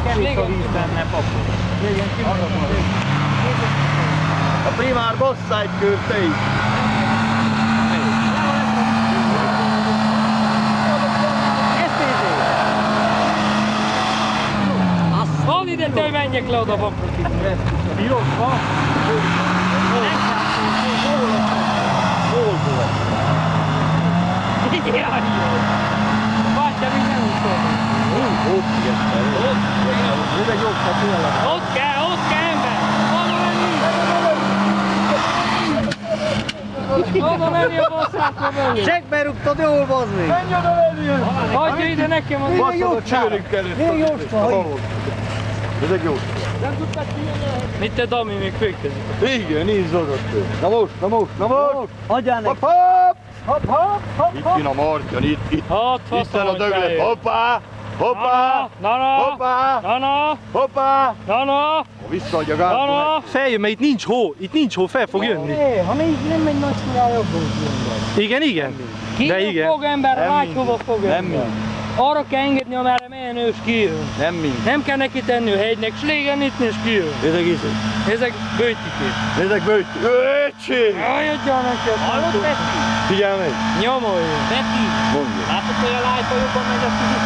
Kevés a víz benne, papó. Igen, kimaradom. A primár bassza egy kört, te is. Mondd ide, te menjek le oda, papó. Piros van? Hol volt? Jaj, jó. Bátya, még nem utol. Ott ilyette. Ez egy jobb, ha tényleg. Ott kell, ember! Oda menni a bosszátba belül! Csekbe rúgtad jól, bazd még! Menj oda menni! Hagyja ide nekem az Basszod a csőrünk előtt! Még jóska, ez egy jóska. Mit te Dami még fékezik? Igen, nézd oda tőle. Na most! Adjál neki. Hopp! Itt jön a Martyan, itt. Isten a döglet. Hoppá! Hoppá! Visszaadja a gátot. Feljön, mert itt nincs hó, fel fog jönni. Ha nem megy nagy szurál, jobban Igen. De Ki igen. fog ember, rágy hova fog Nem jönni? mind. Arra kell engedni, amerre milyen ős kijön. Nem mind. Nem kell neki tenni a hegynek, s légen itt is kijön. Ezek iszek. Ezek bőtikék. Ezek bőti. Öcsé! Ajadjál neki azt. Hallod, Peti? Figyelj meg! Nyomoljon. Peti! Mondja. Látod, hogy a lájpa jobban megy a fizik?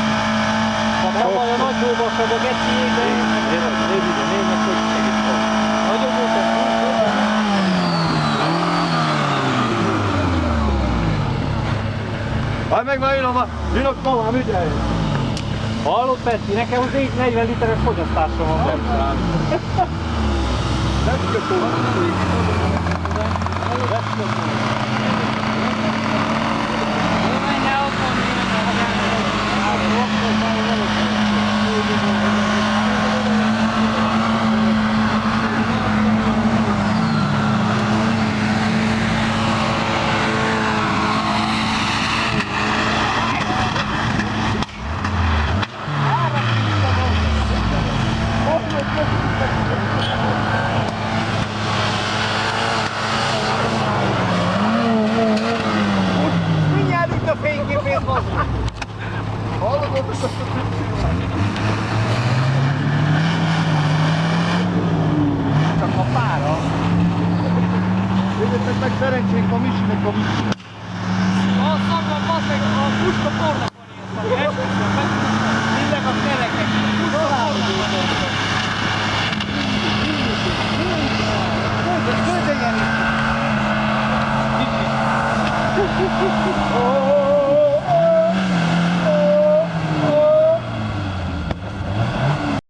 Ha bevall a nagy hóbasod a geciébe, Nézd, hogy segít van. nagyobb volt a fúr. Hajj meg, már jön a mamám, ügyelj! Hallod, Peti? Nekem az 40 literes fogyasztásom van benne. Mindjárt itt a fényképét hozzuk. Hallod, ott Csak a pára. Nézzétek meg, szerencsénk van Misinek a Misi.